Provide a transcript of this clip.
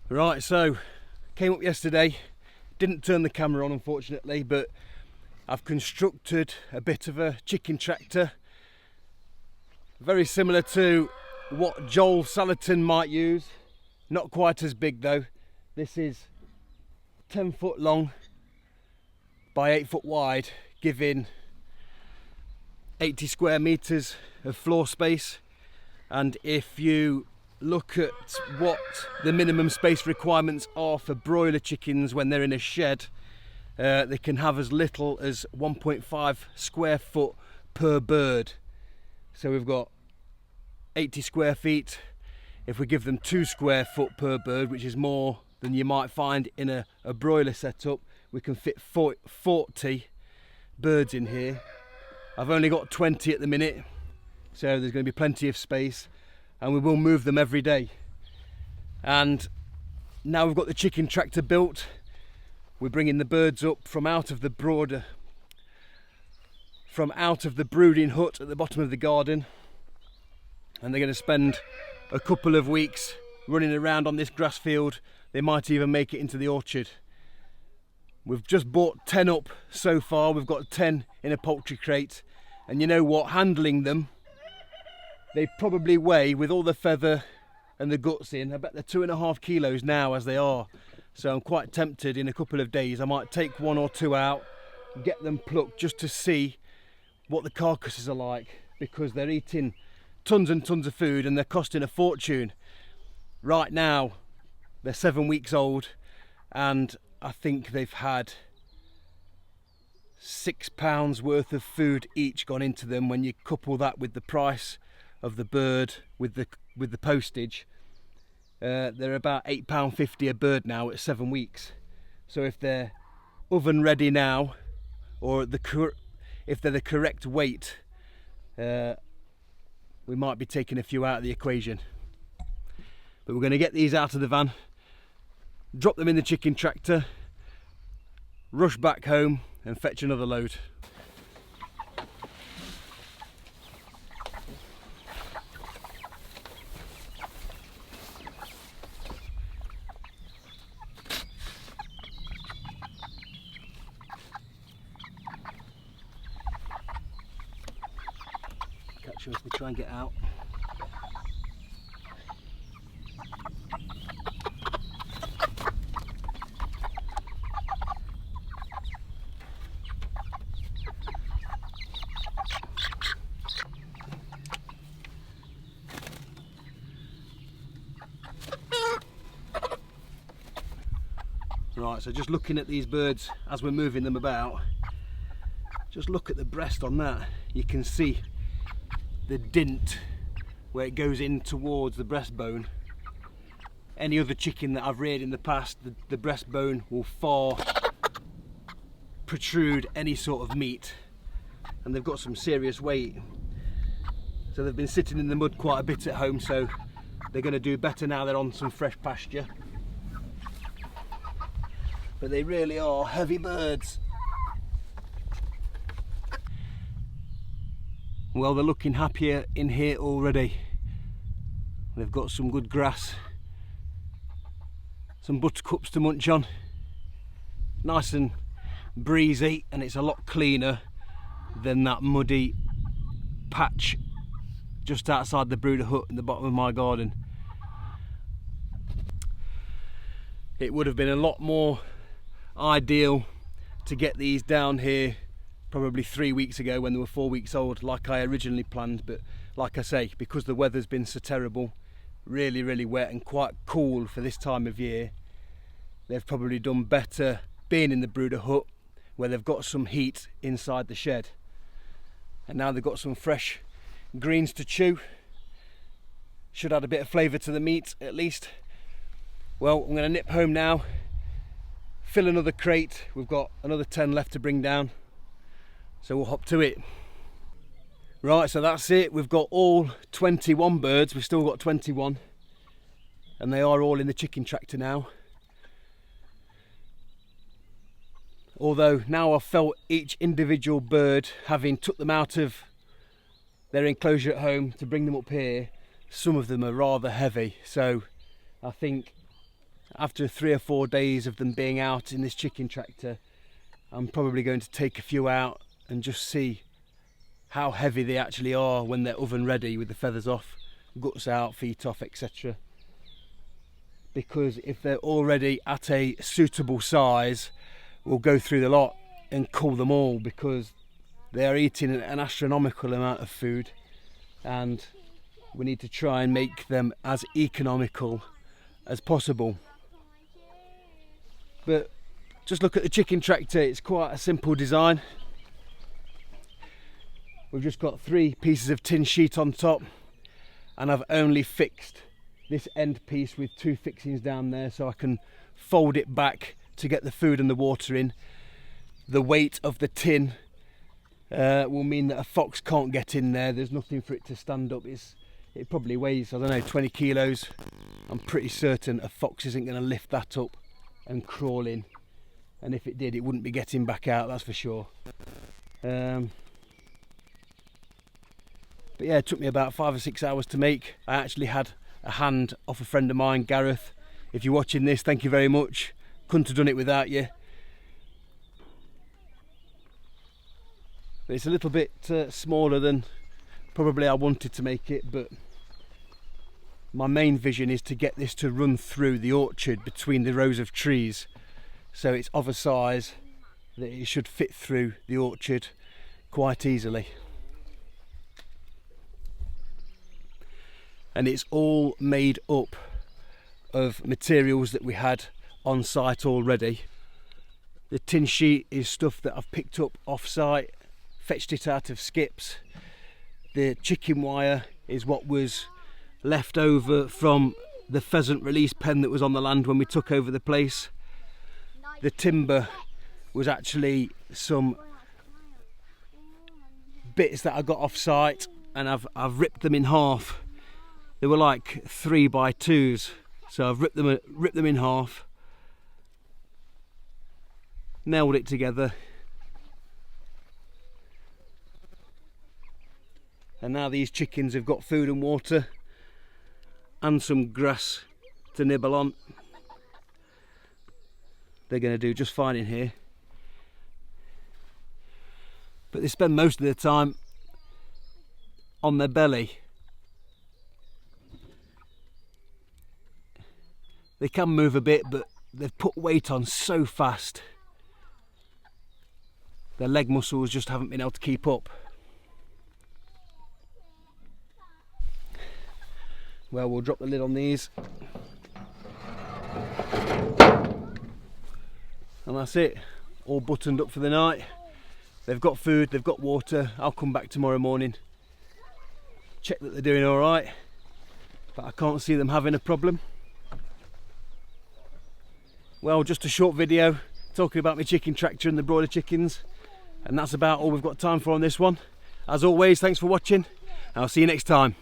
Right, so came up yesterday, didn't turn the camera on unfortunately, but I've constructed a bit of a chicken tractor, very similar to what Joel Salatin might use, not quite as big though. This is 10 foot long by 8 foot wide, giving 80 square meters of floor space. And if you look at what the minimum space requirements are for broiler chickens when they're in a shed, they can have as little as 1.5 square foot per bird. So we've got 80 square feet. If we give them 2 square foot per bird, which is more than you might find in a broiler setup, we can fit 40 birds in here. I've only got 20 at the minute, so there's going to be plenty of space, and we will move them every day. And now we've got the chicken tractor built, we're bringing the birds up from out of the brooding hut at the bottom of the garden, and they're going to spend a couple of weeks running around on this grass field. They might even make it into the orchard. We've just bought 10 up so far. We've got 10 in a poultry crate, and you know what, handling them, they probably weigh, with all the feather and the guts in, I bet they're 2.5 kilos now as they are. So I'm quite tempted in a couple of days, I might take 1 or 2 out, get them plucked just to see what the carcasses are like, because they're eating tons and tons of food and they're costing a fortune. Right now they're 7 weeks old, and I think they've had £6 worth of food each gone into them. When you couple that with the price of the bird with the postage, they're about £8.50 a bird now at 7 weeks. So if they're oven ready now, or if they're the correct weight, we might be taking a few out of the equation. But we're going to get these out of the van, drop them in the chicken tractor, rush back home and fetch another load. Catch them as we try and get out. Right, so just looking at these birds as we're moving them about, just look at the breast on that. You can see the dint where it goes in towards the breastbone. Any other chicken that I've reared in the past, the breastbone will far protrude any sort of meat, and they've got some serious weight. So they've been sitting in the mud quite a bit at home, so they're going to do better now they're on some fresh pasture. But they really are heavy birds. Well, they're looking happier in here already. They've got some good grass, some buttercups to munch on. Nice and breezy, and it's a lot cleaner than that muddy patch just outside the brooder hut in the bottom of my garden. It would have been a lot more ideal to get these down here probably 3 weeks ago when they were 4 weeks old, like I originally planned. But like I say, because the weather's been so terrible, really wet and quite cool for this time of year, they've probably done better being in the brooder hut where they've got some heat inside the shed. And now they've got some fresh greens to chew. Should add a bit of flavour to the meat at least. Well, I'm going to nip home now, fill another crate. We've got another 10 left to bring down, so we'll hop to it. Right, so that's it. We've got all 21 birds. We've still got 21, and they are all in the chicken tractor now. Although now I've felt each individual bird, having took them out of their enclosure at home to bring them up here, some of them are rather heavy, so I think after 3 or 4 days of them being out in this chicken tractor, I'm probably going to take a few out and just see how heavy they actually are when they're oven ready, with the feathers off, guts out, feet off, etc. Because if they're already at a suitable size, we'll go through the lot and cull them all, because they're eating an astronomical amount of food, and we need to try and make them as economical as possible. But just look at the chicken tractor, it's quite a simple design. We've just got 3 pieces of tin sheet on top, and I've only fixed this end piece with 2 fixings down there so I can fold it back to get the food and the water in. The weight of the tin will mean that a fox can't get in there. There's nothing for it to stand up. It probably weighs, I don't know, 20 kilos. I'm pretty certain a fox isn't going to lift that up and crawl in, and if it did, it wouldn't be getting back out, that's for sure. But yeah, it took me about 5 or 6 hours to make. I actually had a hand off a friend of mine, Gareth. If you're watching this, thank you very much. Couldn't have done it without you. But it's a little bit smaller than probably I wanted to make it, but my main vision is to get this to run through the orchard between the rows of trees, so it's of a size that it should fit through the orchard quite easily. And it's all made up of materials that we had on site already. The tin sheet is stuff that I've picked up off site, fetched it out of skips. The chicken wire is what was left over from the pheasant release pen that was on the land when we took over the place. The timber was actually some bits that I got off site, and I've ripped them in half. They were like 3x2s, so I've ripped them in half, nailed it together, and now these chickens have got food and water and some grass to nibble on. They're going to do just fine in here, but they spend most of their time on their belly. They can move a bit, but they've put weight on so fast, their leg muscles just haven't been able to keep up. Well, we'll drop the lid on these, and that's it, all buttoned up for the night. They've got food, they've got water. I'll come back tomorrow morning, check that they're doing all right, but I can't see them having a problem. Well, just a short video talking about my chicken tractor and the broiler chickens, and that's about all we've got time for on this one. As always, thanks for watching, and I'll see you next time.